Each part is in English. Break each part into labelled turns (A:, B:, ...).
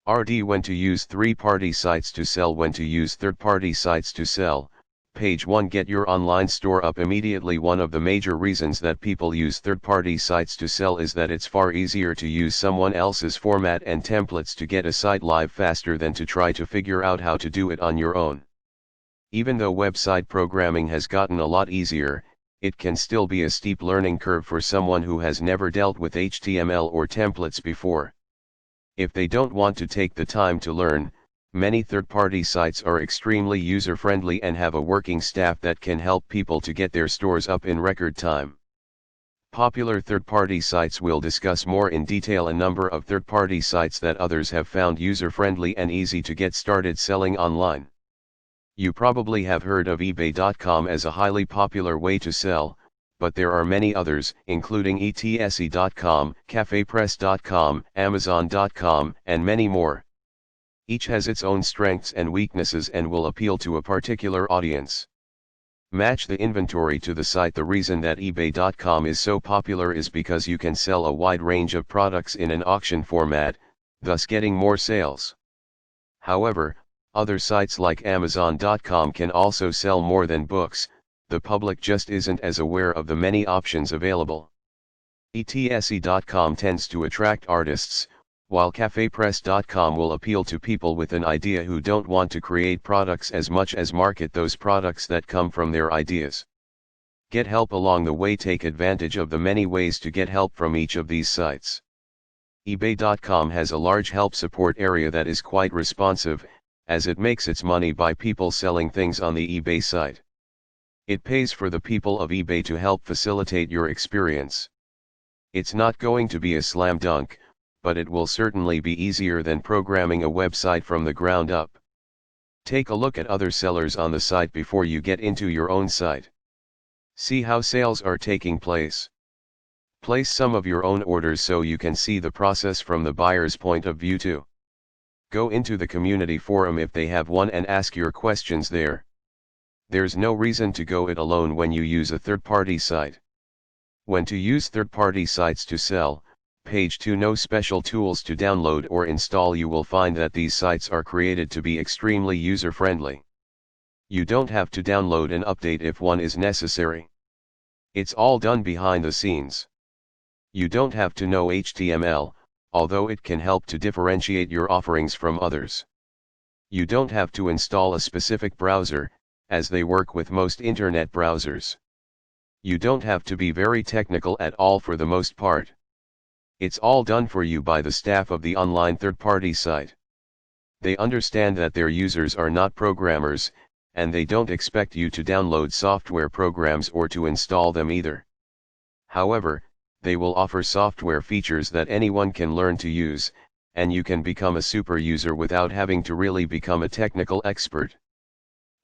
A: RD When to use three-party sites to sell. When to use third-party sites to sell. Page 1 Get your online store up immediately. One of the major reasons that people use third-party sites to sell is that it's far easier to use someone else's format and templates to get a site live faster than to try to figure out how to do it on your own. Even though website programming has gotten a lot easier, it can still be a steep learning curve for someone who has never dealt with HTML or templates before. If they don't want to take the time to learn, many third-party sites are extremely user-friendly and have a working staff that can help people to get their stores up in record time. Popular third-party sites will discuss more in detail. A number of third-party sites that others have found user-friendly and easy to get started selling online. You probably have heard of eBay.com as a highly popular way to sell, but there are many others, including Etsy.com, CafePress.com, Amazon.com, and many more. Each has its own strengths and weaknesses and will appeal to a particular audience. Match the inventory to the site. The reason that eBay.com is so popular is because you can sell a wide range of products in an auction format, thus getting more sales. However, other sites like Amazon.com can also sell more than books. The public just isn't as aware of the many options available. Etsy.com tends to attract artists, while CafePress.com will appeal to people with an idea who don't want to create products as much as market those products that come from their ideas. Get help along the way. Take advantage of the many ways to get help from each of these sites. eBay.com has a large help support area that is quite responsive, as it makes its money by people selling things on the eBay site. It pays for the people of eBay to help facilitate your experience. It's not going to be a slam dunk, but it will certainly be easier than programming a website from the ground up. Take a look at other sellers on the site before you get into your own site. See how sales are taking place. Place some of your own orders so you can see the process from the buyer's point of view too. Go into the community forum if they have one and ask your questions there. There's no reason to go it alone when you use a third-party site. When to use third-party sites to sell. Page 2 No special tools to download or install. You will find that these sites are created to be extremely user-friendly. You don't have to download an update if one is necessary. It's all done behind the scenes. You don't have to know HTML, although it can help to differentiate your offerings from others. You don't have to install a specific browser, as they work with most internet browsers. You don't have to be very technical at all for the most part. It's all done for you by the staff of the online third-party site. They understand that their users are not programmers, and they don't expect you to download software programs or to install them either. However, they will offer software features that anyone can learn to use, and you can become a super user without having to really become a technical expert.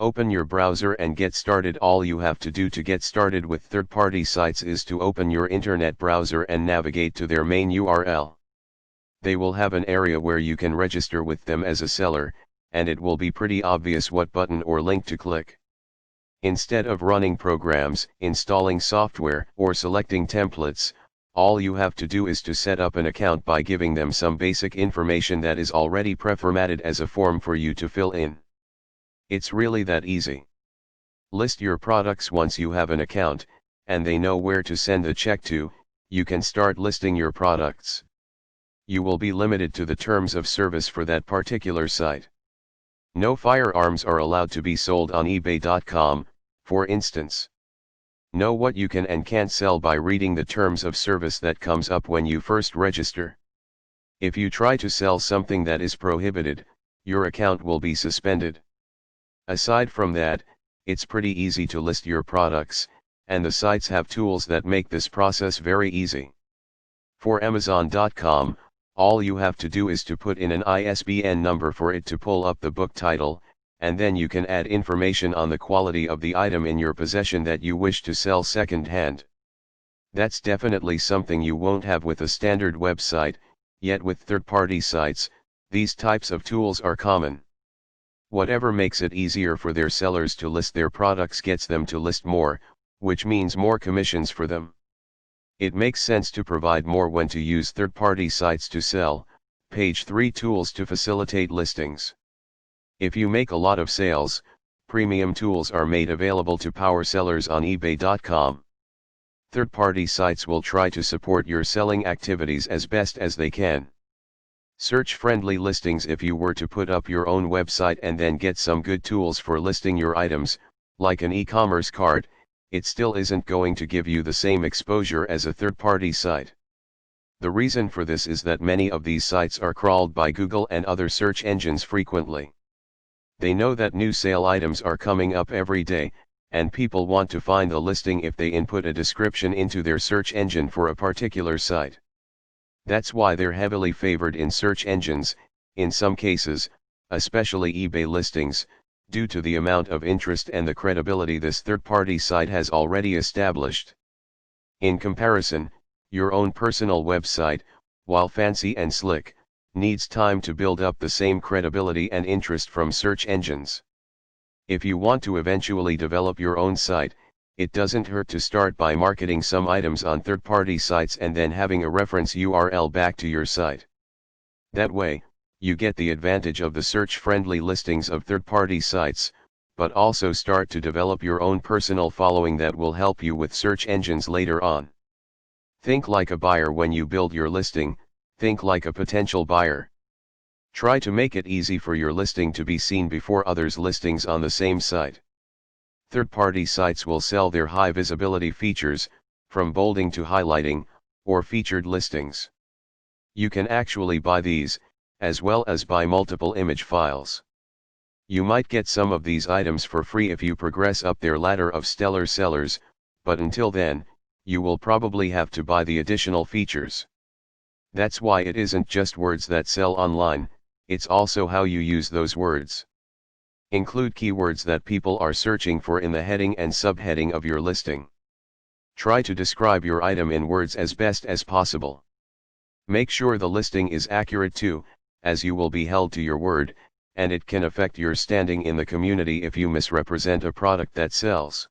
A: Open your browser and get started. All you have to do to get started with third-party sites is to open your internet browser and navigate to their main URL. They will have an area where you can register with them as a seller, and it will be pretty obvious what button or link to click. Instead of running programs, installing software, or selecting templates, all you have to do is to set up an account by giving them some basic information that is already pre-formatted as a form for you to fill in. It's really that easy. List your products. Once you have an account, and they know where to send the check to, you can start listing your products. You will be limited to the terms of service for that particular site. No firearms are allowed to be sold on eBay.com, for instance. Know what you can and can't sell by reading the terms of service that comes up when you first register. If you try to sell something that is prohibited, your account will be suspended. Aside from that, it's pretty easy to list your products, and the sites have tools that make this process very easy. For Amazon.com, all you have to do is to put in an ISBN number for it to pull up the book title, and then you can add information on the quality of the item in your possession that you wish to sell second-hand. That's definitely something you won't have with a standard website, yet with third-party sites, these types of tools are common. Whatever makes it easier for their sellers to list their products gets them to list more, which means more commissions for them. It makes sense to provide more when to use third-party sites to sell, Page 3 Tools to facilitate listings. If you make a lot of sales, premium tools are made available to power sellers on eBay.com. Third-party sites will try to support your selling activities as best as they can. Search-friendly listings. If you were to put up your own website and then get some good tools for listing your items, like an e-commerce cart, it still isn't going to give you the same exposure as a third-party site. The reason for this is that many of these sites are crawled by Google and other search engines frequently. They know that new sale items are coming up every day, and people want to find the listing if they input a description into their search engine for a particular site. That's why they're heavily favored in search engines, in some cases, especially eBay listings, due to the amount of interest and the credibility this third-party site has already established. In comparison, your own personal website, while fancy and slick, needs time to build up the same credibility and interest from search engines. If you want to eventually develop your own site, it doesn't hurt to start by marketing some items on third-party sites and then having a reference URL back to your site. That way, you get the advantage of the search-friendly listings of third-party sites, but also start to develop your own personal following that will help you with search engines later on. Think like a buyer when you build your listing, think like a potential buyer. Try to make it easy for your listing to be seen before others' listings on the same site. Third-party sites will sell their high visibility features, from bolding to highlighting, or featured listings. You can actually buy these, as well as buy multiple image files. You might get some of these items for free if you progress up their ladder of stellar sellers, but until then, you will probably have to buy the additional features. That's why it isn't just words that sell online, it's also how you use those words. Include keywords that people are searching for in the heading and subheading of your listing. Try to describe your item in words as best as possible. Make sure the listing is accurate too, as you will be held to your word, and it can affect your standing in the community if you misrepresent a product that sells.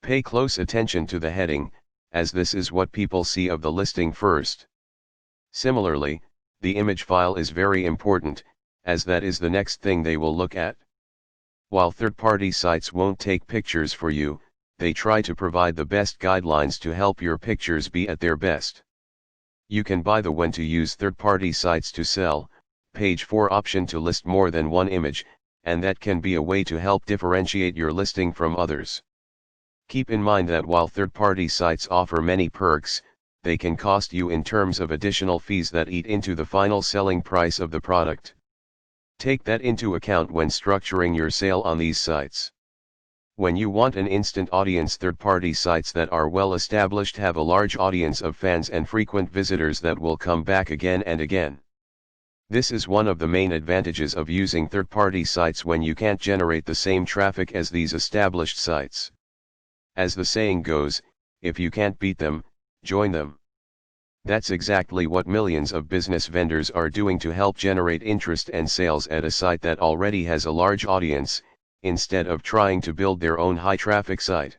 A: Pay close attention to the heading, as this is what people see of the listing first. Similarly, the image file is very important, as that is the next thing they will look at. While third-party sites won't take pictures for you, they try to provide the best guidelines to help your pictures be at their best. You can buy the When to Use Third-Party Sites to Sell, page 4 option to list more than one image, and that can be a way to help differentiate your listing from others. Keep in mind that while third-party sites offer many perks, they can cost you in terms of additional fees that eat into the final selling price of the product. Take that into account when structuring your sale on these sites. When you want an instant audience, third-party sites that are well established have a large audience of fans and frequent visitors that will come back again and again. This is one of the main advantages of using third-party sites when you can't generate the same traffic as these established sites. As the saying goes, if you can't beat them, join them. That's exactly what millions of business vendors are doing to help generate interest and sales at a site that already has a large audience, instead of trying to build their own high-traffic site.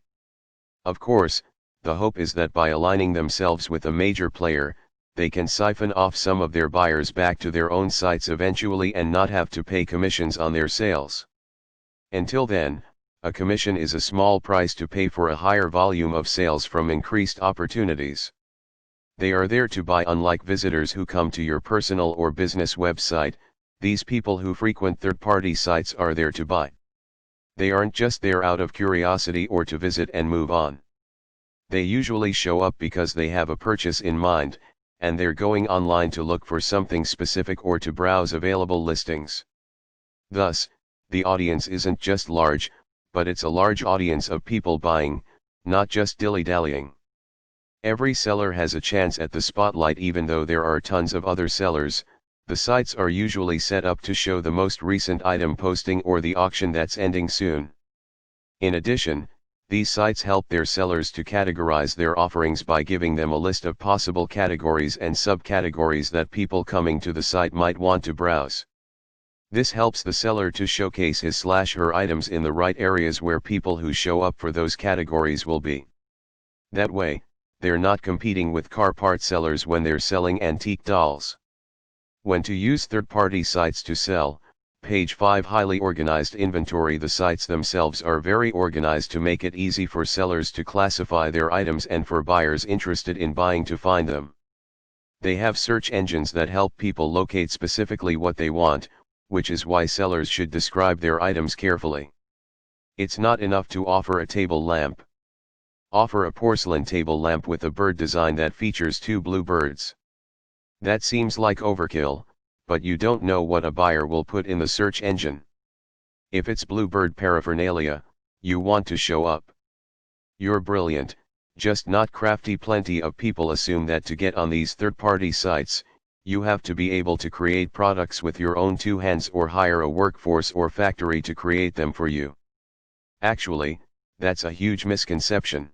A: Of course, the hope is that by aligning themselves with a major player, they can siphon off some of their buyers back to their own sites eventually and not have to pay commissions on their sales. Until then, a commission is a small price to pay for a higher volume of sales from increased opportunities. They are there to buy. Unlike visitors who come to your personal or business website, these people who frequent third-party sites are there to buy. They aren't just there out of curiosity or to visit and move on. They usually show up because they have a purchase in mind, and they're going online to look for something specific or to browse available listings. Thus, the audience isn't just large, but it's a large audience of people buying, not just dilly-dallying. Every seller has a chance at the spotlight. Even though there are tons of other sellers, the sites are usually set up to show the most recent item posting or the auction that's ending soon. In addition, these sites help their sellers to categorize their offerings by giving them a list of possible categories and subcategories that people coming to the site might want to browse. This helps the seller to showcase his/her items in the right areas where people who show up for those categories will be. That way, they're not competing with car part sellers when they're selling antique dolls. When to use third-party sites to sell. Page 5. Highly organized inventory. The sites themselves are very organized to make it easy for sellers to classify their items and for buyers interested in buying to find them. They have search engines that help people locate specifically what they want, which is why sellers should describe their items carefully. It's not enough to offer a table lamp. Offer a porcelain table lamp with a bird design that features two blue birds. That seems like overkill, but you don't know what a buyer will put in the search engine. If it's bluebird paraphernalia, you want to show up. You're brilliant, just not crafty. Plenty of people assume that to get on these third-party sites, you have to be able to create products with your own two hands or hire a workforce or factory to create them for you. Actually, that's a huge misconception.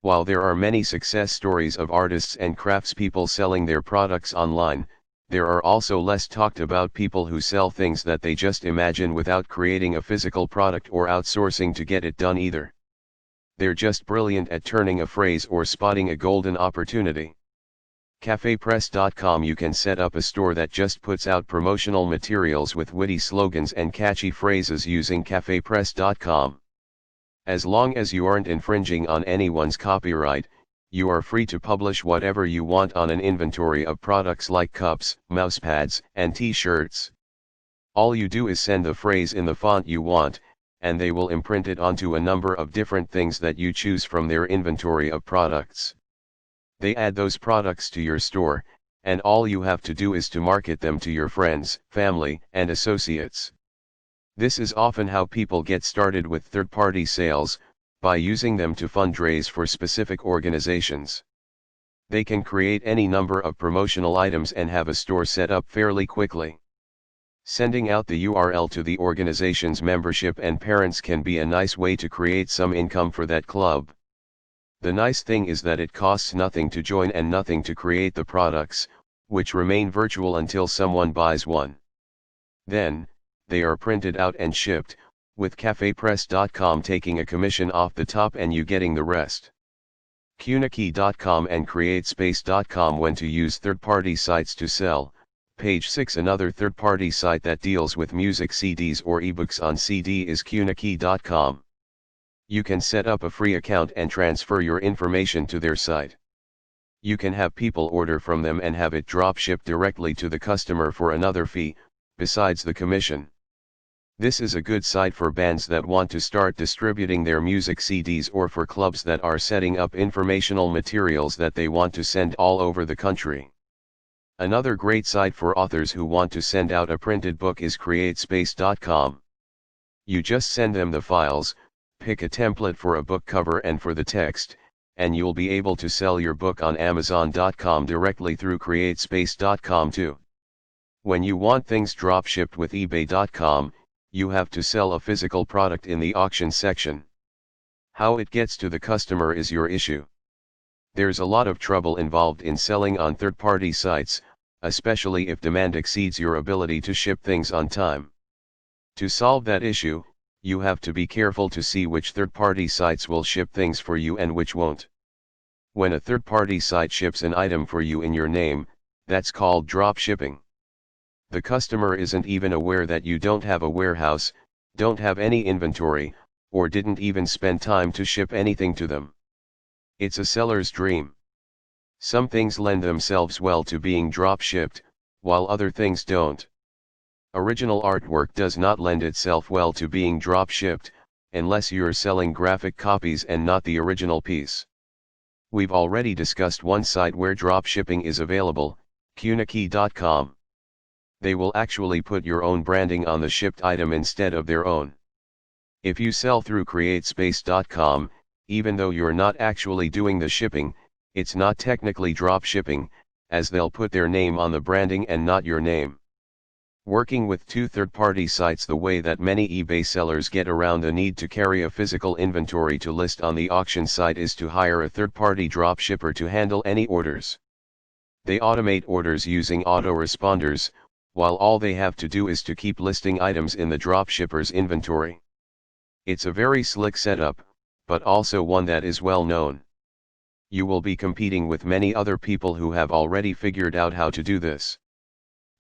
A: While there are many success stories of artists and craftspeople selling their products online, there are also less talked about people who sell things that they just imagine without creating a physical product or outsourcing to get it done either. They're just brilliant at turning a phrase or spotting a golden opportunity. CafePress.com. You can set up a store that just puts out promotional materials with witty slogans and catchy phrases using CafePress.com. As long as you aren't infringing on anyone's copyright, you are free to publish whatever you want on an inventory of products like cups, mousepads, and t-shirts. All you do is send the phrase in the font you want, and they will imprint it onto a number of different things that you choose from their inventory of products. They add those products to your store, and all you have to do is to market them to your friends, family, and associates. This is often how people get started with third-party sales, by using them to fundraise for specific organizations. They can create any number of promotional items and have a store set up fairly quickly. Sending out the URL to the organization's membership and parents can be a nice way to create some income for that club. The nice thing is that it costs nothing to join and nothing to create the products, which remain virtual until someone buys one. Then, they are printed out and shipped, with CafePress.com taking a commission off the top and you getting the rest. Cunikey.com and CreateSpace.com. When to use third-party sites to sell. Page 6. Another third-party site that deals with music CDs or ebooks on CD is Cunikey.com. You can set up a free account and transfer your information to their site. You can have people order from them and have it drop shipped directly to the customer for another fee, besides the commission. This is a good site for bands that want to start distributing their music CDs or for clubs that are setting up informational materials that they want to send all over the country. Another great site for authors who want to send out a printed book is CreateSpace.com. You just send them the files, pick a template for a book cover and for the text, and you'll be able to sell your book on Amazon.com directly through CreateSpace.com too. When you want things drop shipped with eBay.com, you have to sell a physical product in the auction section. How it gets to the customer is your issue. There's a lot of trouble involved in selling on third-party sites, especially if demand exceeds your ability to ship things on time. To solve that issue, you have to be careful to see which third-party sites will ship things for you and which won't. When a third-party site ships an item for you in your name, that's called drop shipping. The customer isn't even aware that you don't have a warehouse, don't have any inventory, or didn't even spend time to ship anything to them. It's a seller's dream. Some things lend themselves well to being drop shipped, while other things don't. Original artwork does not lend itself well to being drop shipped, unless you're selling graphic copies and not the original piece. We've already discussed one site where drop shipping is available, Cunikey.com. They will actually put your own branding on the shipped item instead of their own. If you sell through CreateSpace.com, even though you're not actually doing the shipping, it's not technically drop shipping, as they'll put their name on the branding and not your name. Working with two third-party sites. The way that many eBay sellers get around the need to carry a physical inventory to list on the auction site is to hire a third-party drop shipper to handle any orders. They automate orders using autoresponders, while all they have to do is to keep listing items in the dropshipper's inventory. It's a very slick setup, but also one that is well known. You will be competing with many other people who have already figured out how to do this.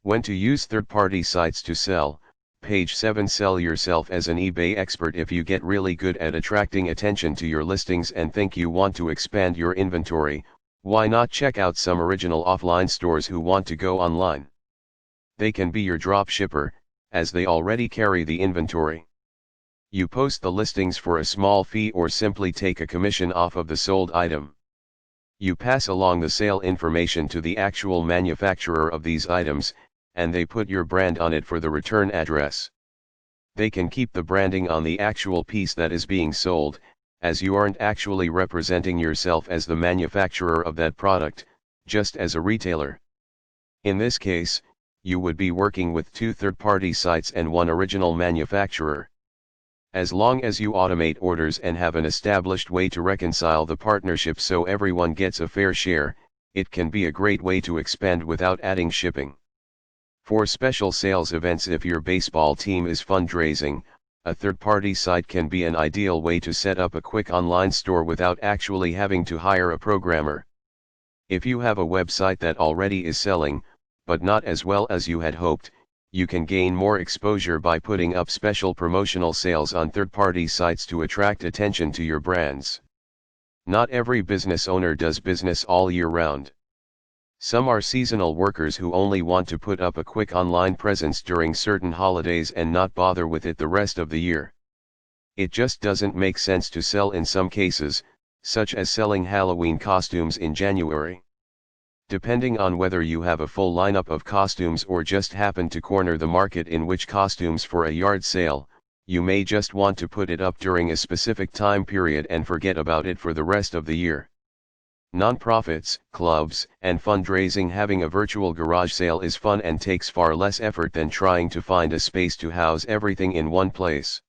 A: When to use third-party sites to sell. Page 7. Sell yourself as an eBay expert. If you get really good at attracting attention to your listings and think you want to expand your inventory, why not check out some original offline stores who want to go online? They can be your drop shipper, as they already carry the inventory. You post the listings for a small fee or simply take a commission off of the sold item. You pass along the sale information to the actual manufacturer of these items, and they put your brand on it for the return address. They can keep the branding on the actual piece that is being sold, as you aren't actually representing yourself as the manufacturer of that product, just as a retailer. In this case, you would be working with 2 third-party sites and 1 original manufacturer. As long as you automate orders and have an established way to reconcile the partnership so everyone gets a fair share, it can be a great way to expand without adding shipping. For special sales events, if your baseball team is fundraising, a third-party site can be an ideal way to set up a quick online store without actually having to hire a programmer. If you have a website that already is selling, but not as well as you had hoped, you can gain more exposure by putting up special promotional sales on third-party sites to attract attention to your brands. Not every business owner does business all year round. Some are seasonal workers who only want to put up a quick online presence during certain holidays and not bother with it the rest of the year. It just doesn't make sense to sell in some cases, such as selling Halloween costumes in January. Depending on whether you have a full lineup of costumes or just happen to corner the market in which costumes for a yard sale, you may just want to put it up during a specific time period and forget about it for the rest of the year. Nonprofits, clubs, and fundraising. Having a virtual garage sale is fun and takes far less effort than trying to find a space to house everything in one place.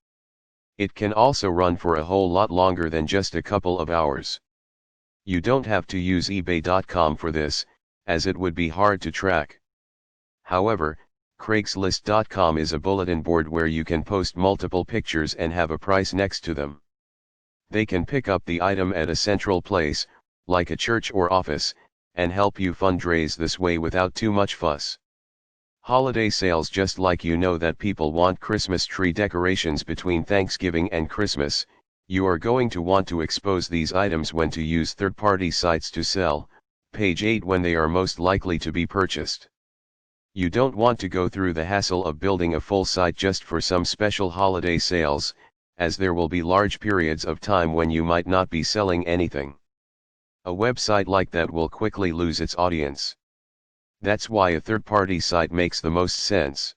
A: It can also run for a whole lot longer than just a couple of hours. You don't have to use eBay.com for this, as it would be hard to track. However, Craigslist.com is a bulletin board where you can post multiple pictures and have a price next to them. They can pick up the item at a central place, like a church or office, and help you fundraise this way without too much fuss. Holiday sales. Just like you know that people want Christmas tree decorations between Thanksgiving and Christmas, you are going to want to expose these items when to use third-party sites to sell. Page 8. When they are most likely to be purchased. You don't want to go through the hassle of building a full site just for some special holiday sales, as there will be large periods of time when you might not be selling anything. A website like that will quickly lose its audience. That's why a third-party site makes the most sense.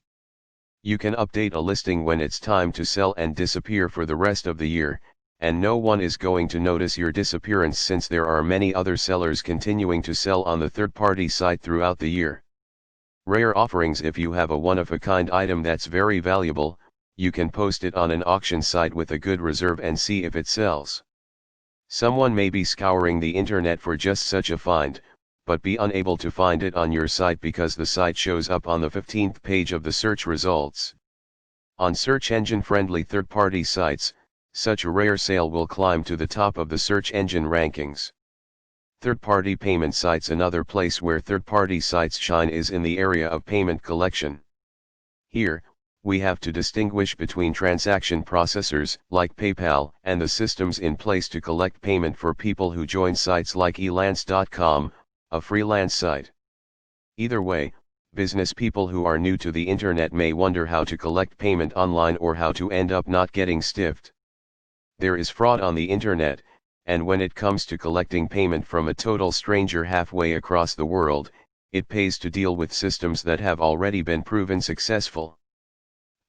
A: You can update a listing when it's time to sell and disappear for the rest of the year, and no one is going to notice your disappearance since there are many other sellers continuing to sell on the third-party site throughout the year. Rare offerings. If you have a one-of-a-kind item that's very valuable, you can post it on an auction site with a good reserve and see if it sells. Someone may be scouring the internet for just such a find, but be unable to find it on your site because the site shows up on the 15th page of the search results. On search engine-friendly third-party sites, such a rare sale will climb to the top of the search engine rankings. Third-party payment sites. Another place where third-party sites shine is in the area of payment collection. Here, we have to distinguish between transaction processors, like PayPal, and the systems in place to collect payment for people who join sites like elance.com, a freelance site. Either way, business people who are new to the internet may wonder how to collect payment online or how to end up not getting stiffed. There is fraud on the internet, and when it comes to collecting payment from a total stranger halfway across the world, it pays to deal with systems that have already been proven successful.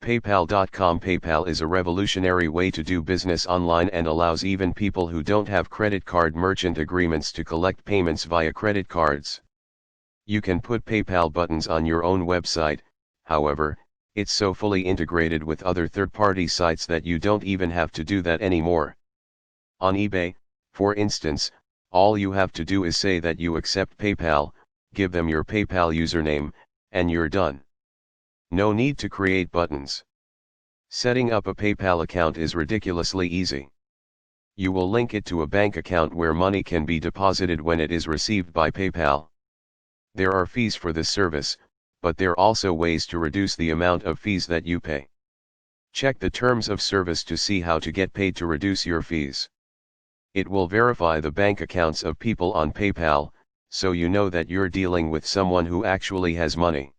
A: PayPal.com. PayPal is a revolutionary way to do business online and allows even people who don't have credit card merchant agreements to collect payments via credit cards. You can put PayPal buttons on your own website. However, it's so fully integrated with other third-party sites that you don't even have to do that anymore. On eBay, for instance, all you have to do is say that you accept PayPal, give them your PayPal username, and you're done. No need to create buttons. Setting up a PayPal account is ridiculously easy. You will link it to a bank account where money can be deposited when it is received by PayPal. There are fees for this service, but there are also ways to reduce the amount of fees that you pay. Check the terms of service to see how to get paid to reduce your fees. It will verify the bank accounts of people on PayPal, so you know that you're dealing with someone who actually has money.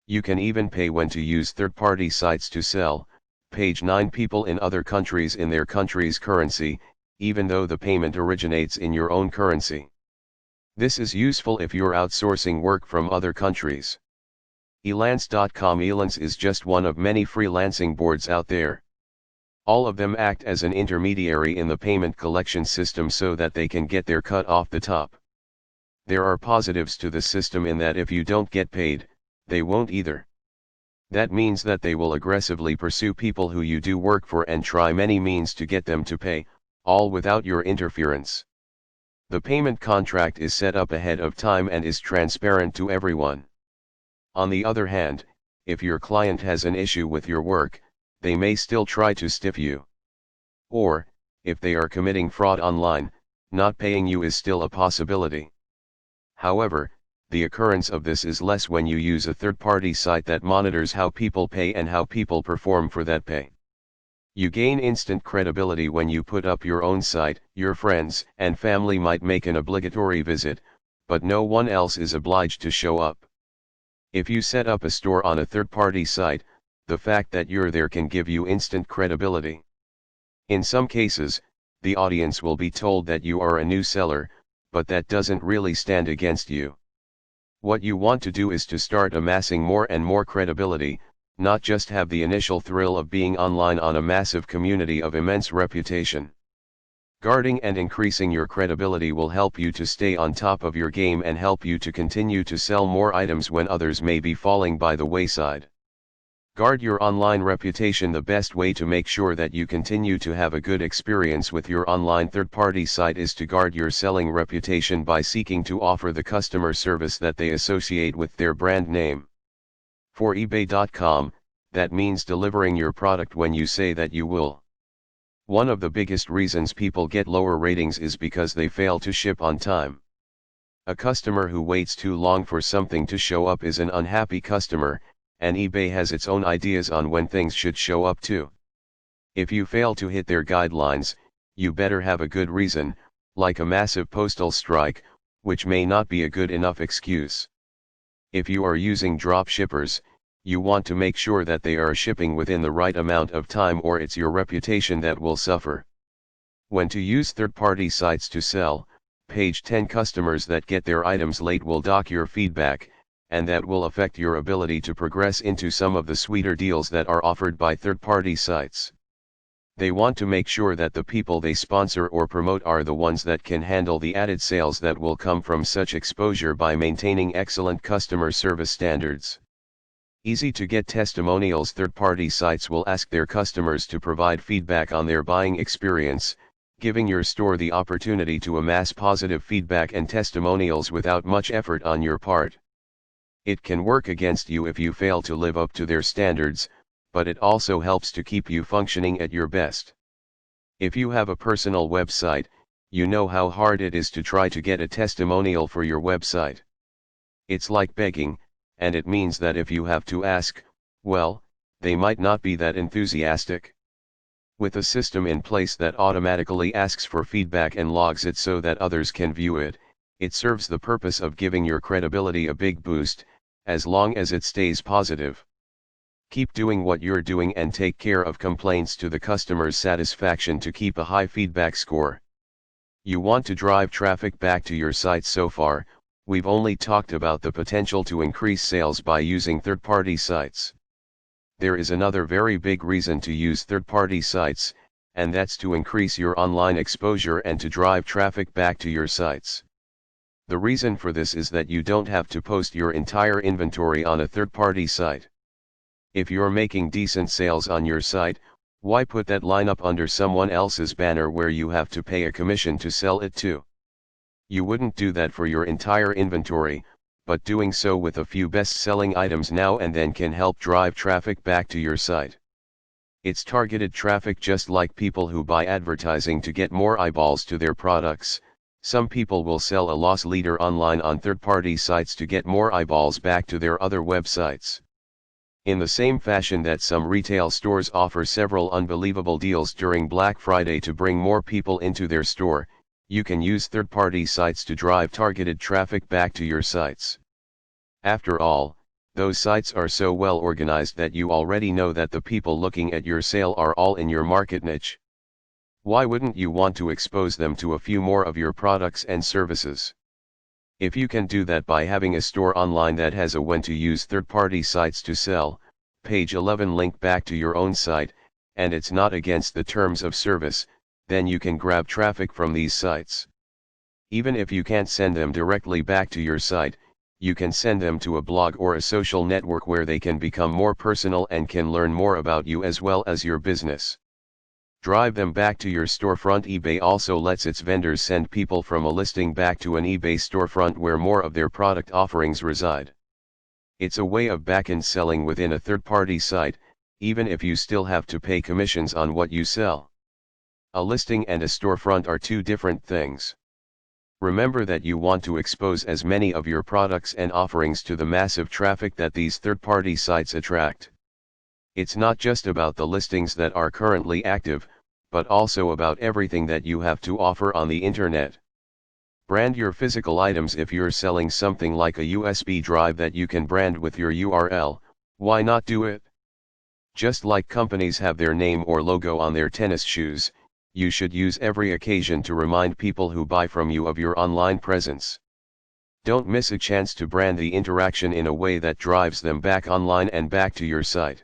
A: You can even pay when to use third-party sites to sell. Page 9. People in other countries in their country's currency, even though the payment originates in your own currency. This is useful if you're outsourcing work from other countries. Elance.com. Elance is just one of many freelancing boards out there. All of them act as an intermediary in the payment collection system so that they can get their cut off the top. There are positives to the system in that if you don't get paid, they won't either. That means that they will aggressively pursue people who you do work for and try many means to get them to pay, all without your interference. The payment contract is set up ahead of time and is transparent to everyone. On the other hand, if your client has an issue with your work, they may still try to stiff you. Or, if they are committing fraud online, not paying you is still a possibility. However, the occurrence of this is less when you use a third-party site that monitors how people pay and how people perform for that pay. You gain instant credibility when you put up your own site. Your friends and family might make an obligatory visit, but no one else is obliged to show up. If you set up a store on a third-party site, the fact that you're there can give you instant credibility. In some cases, the audience will be told that you are a new seller, but that doesn't really stand against you. What you want to do is to start amassing more and more credibility, not just have the initial thrill of being online on a massive community of immense reputation. Guarding and increasing your credibility will help you to stay on top of your game and help you to continue to sell more items when others may be falling by the wayside. Guard your online reputation. The best way to make sure that you continue to have a good experience with your online third-party site is to guard your selling reputation by seeking to offer the customer service that they associate with their brand name. For eBay.com, that means delivering your product when you say that you will. One of the biggest reasons people get lower ratings is because they fail to ship on time. A customer who waits too long for something to show up is an unhappy customer, and eBay has its own ideas on when things should show up too. If you fail to hit their guidelines, you better have a good reason, like a massive postal strike, which may not be a good enough excuse. If you are using drop shippers, you want to make sure that they are shipping within the right amount of time, or it's your reputation that will suffer. When to use third-party sites to sell. Page 10. Customers that get their items late will dock your feedback, and that will affect your ability to progress into some of the sweeter deals that are offered by third-party sites. They want to make sure that the people they sponsor or promote are the ones that can handle the added sales that will come from such exposure by maintaining excellent customer service standards. Easy to get testimonials. Third-party sites will ask their customers to provide feedback on their buying experience, giving your store the opportunity to amass positive feedback and testimonials without much effort on your part. It can work against you if you fail to live up to their standards, but it also helps to keep you functioning at your best. If you have a personal website, you know how hard it is to try to get a testimonial for your website. It's like begging, and it means that if you have to ask, well, they might not be that enthusiastic. With a system in place that automatically asks for feedback and logs it so that others can view it, it serves the purpose of giving your credibility a big boost, as long as it stays positive. Keep doing what you're doing and take care of complaints to the customer's satisfaction to keep a high feedback score. You want to drive traffic back to your site. So far, we've only talked about the potential to increase sales by using third-party sites. There is another very big reason to use third-party sites, and that's to increase your online exposure and to drive traffic back to your sites. The reason for this is that you don't have to post your entire inventory on a third-party site. If you're making decent sales on your site, why put that line up under someone else's banner where you have to pay a commission to sell it to? You wouldn't do that for your entire inventory, but doing so with a few best-selling items now and then can help drive traffic back to your site. It's targeted traffic, just like people who buy advertising to get more eyeballs to their products, Some people will sell a loss leader online on third-party sites to get more eyeballs back to their other websites. In the same fashion that some retail stores offer several unbelievable deals during Black Friday to bring more people into their store, you can use third-party sites to drive targeted traffic back to your sites. After all, those sites are so well organized that you already know that the people looking at your sale are all in your market niche. Why wouldn't you want to expose them to a few more of your products and services? If you can do that by having a store online that has a when to use third-party sites to sell, page 11 link back to your own site, and it's not against the terms of service, then you can grab traffic from these sites. Even if you can't send them directly back to your site, you can send them to a blog or a social network where they can become more personal and can learn more about you as well as your business. Drive them back to your storefront. eBay also lets its vendors send people from a listing back to an eBay storefront where more of their product offerings reside. It's a way of back-end selling within a third-party site, even if you still have to pay commissions on what you sell. A listing and a storefront are two different things. Remember that you want to expose as many of your products and offerings to the massive traffic that these third-party sites attract. It's not just about the listings that are currently active, but also about everything that you have to offer on the internet. Brand your physical items. If you're selling something like a USB drive that you can brand with your URL, why not do it? Just like companies have their name or logo on their tennis shoes, you should use every occasion to remind people who buy from you of your online presence. Don't miss a chance to brand the interaction in a way that drives them back online and back to your site.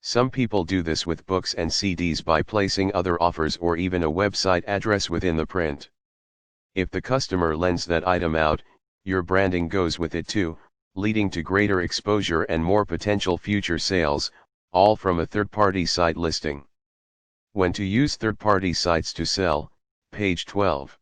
A: Some people do this with books and CDs by placing other offers or even a website address within the print. If the customer lends that item out, your branding goes with it too, leading to greater exposure and more potential future sales, all from a third-party site listing. When to use third-party sites to sell, page 12.